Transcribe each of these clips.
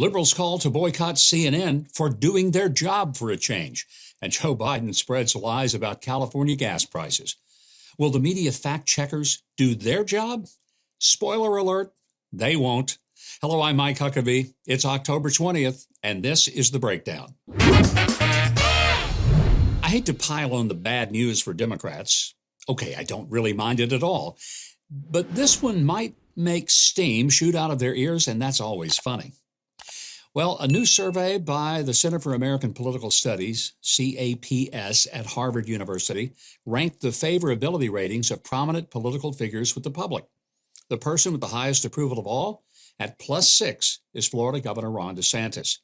Liberals call to boycott CNN for doing their job for a change. And Joe Biden spreads lies about California gas prices. Will the media fact checkers do their job? Spoiler alert, they won't. Hello, I'm Mike Huckabee. It's October 20th, and this is The Breakdown. I hate to pile on the bad news for Democrats. Okay, I don't really mind it at all. But this one might make steam shoot out of their ears, and that's always funny. Well, a new survey by the Center for American Political Studies, CAPS, at Harvard University, ranked the favorability ratings of prominent political figures with the public. The person with the highest approval of all, at +6, is Florida Governor Ron DeSantis.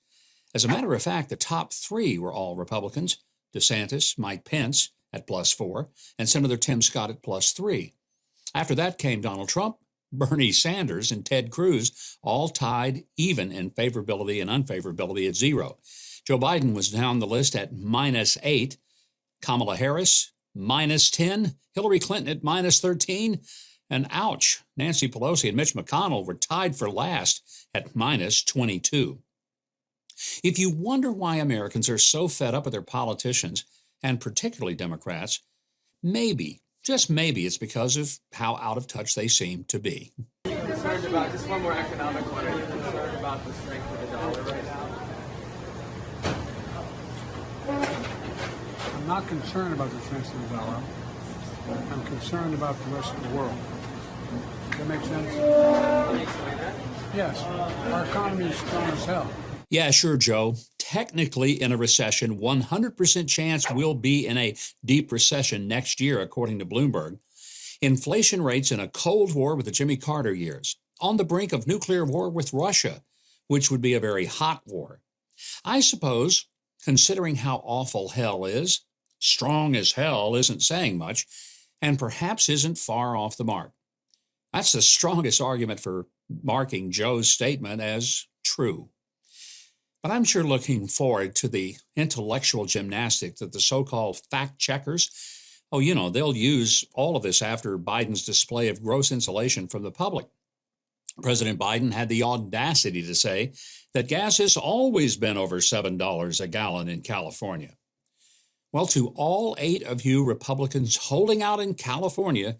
As a matter of fact, the top three were all Republicans: DeSantis, Mike Pence at +4, and Senator Tim Scott at +3. After that came Donald Trump, Bernie Sanders, and Ted Cruz, all tied even in favorability and unfavorability at 0. Joe Biden was down the list at -8, Kamala Harris -10, Hillary Clinton at -13, and ouch, Nancy Pelosi and Mitch McConnell were tied for last at -22. If you wonder why Americans are so fed up with their politicians, and particularly Democrats, maybe, just maybe, it's because of how out of touch they seem to be. Are you concerned about, just one more economic one, are you concerned about the strength of the dollar right now? I'm not concerned about the strength of the dollar. I'm concerned about the rest of the world. Does that make sense? Can you explain that? Yes. Our economy is strong as hell. Yeah, sure, Joe. Technically in a recession, 100% chance we'll be in a deep recession next year, according to Bloomberg. Inflation rates in a Cold War with the Jimmy Carter years, on the brink of nuclear war with Russia, which would be a very hot war. I suppose, considering how awful hell is, strong as hell isn't saying much, and perhaps isn't far off the mark. That's the strongest argument for marking Joe's statement as true. But I'm sure looking forward to the intellectual gymnastics that the so-called fact checkers, they'll use all of this after Biden's display of gross insulation from the public. President Biden had the audacity to say that gas has always been over $7 a gallon in California. Well, to all 8 of you Republicans holding out in California,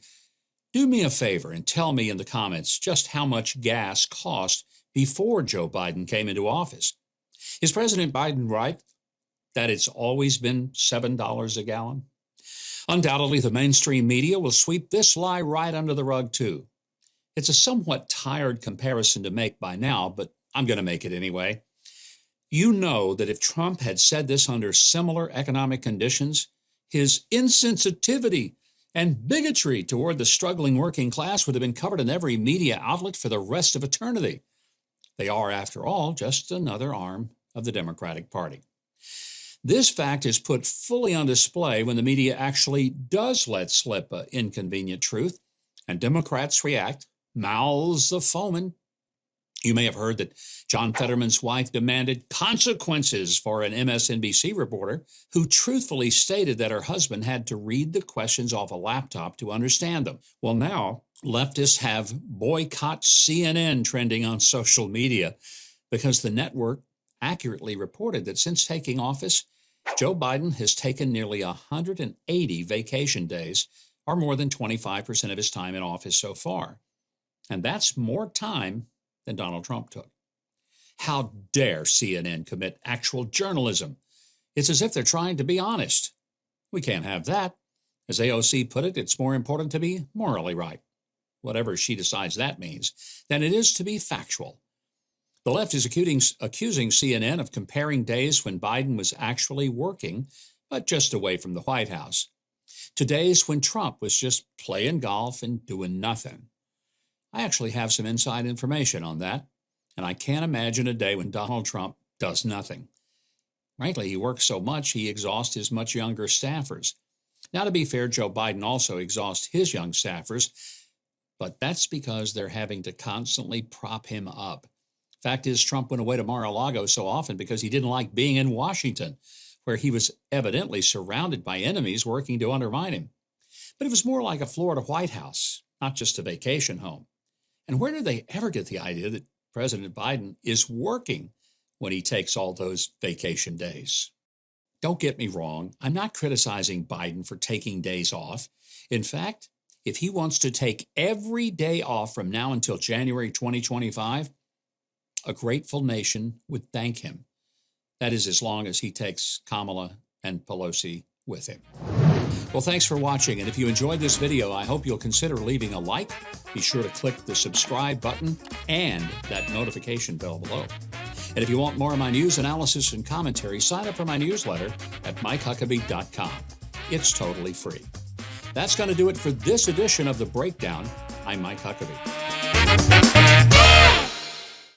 do me a favor and tell me in the comments just how much gas cost before Joe Biden came into office. Is President Biden right that it's always been $7 a gallon? Undoubtedly, the mainstream media will sweep this lie right under the rug, too. It's a somewhat tired comparison to make by now, but I'm going to make it anyway. You know that if Trump had said this under similar economic conditions, his insensitivity and bigotry toward the struggling working class would have been covered in every media outlet for the rest of eternity. They are, after all, just another arm of the Democratic Party. This fact is put fully on display when the media actually does let slip an inconvenient truth, and Democrats react, mouths a-foaming. You may have heard that John Fetterman's wife demanded consequences for an MSNBC reporter who truthfully stated that her husband had to read the questions off a laptop to understand them. Well, now leftists have boycott CNN trending on social media because the network accurately reported that since taking office, Joe Biden has taken nearly 180 vacation days, or more than 25% of his time in office so far. And that's more time than Donald Trump took. How dare CNN commit actual journalism? It's as if they're trying to be honest. We can't have that. As AOC put it, it's more important to be morally right, whatever she decides that means, than it is to be factual. The left is accusing CNN of comparing days when Biden was actually working, but just away from the White House, to days when Trump was just playing golf and doing nothing. I actually have some inside information on that, and I can't imagine a day when Donald Trump does nothing. Frankly, he works so much, he exhausts his much younger staffers. Now, to be fair, Joe Biden also exhausts his young staffers, but that's because they're having to constantly prop him up. Fact is, Trump went away to Mar-a-Lago so often because he didn't like being in Washington, where he was evidently surrounded by enemies working to undermine him. But it was more like a Florida White House, not just a vacation home. And where did they ever get the idea that President Biden is working when he takes all those vacation days. Don't get me wrong, I'm not criticizing Biden for taking days off. In fact, if he wants to take every day off from now until January 2025, a grateful nation would thank him. That is, as long as he takes Kamala and Pelosi with him. Well, thanks for watching, and if you enjoyed this video, I hope you'll consider leaving a like. Be sure to click the subscribe button and that notification bell below. And if you want more of my news, analysis, and commentary, sign up for my newsletter at MikeHuckabee.com. It's totally free. That's going to do it for this edition of The Breakdown. I'm Mike Huckabee.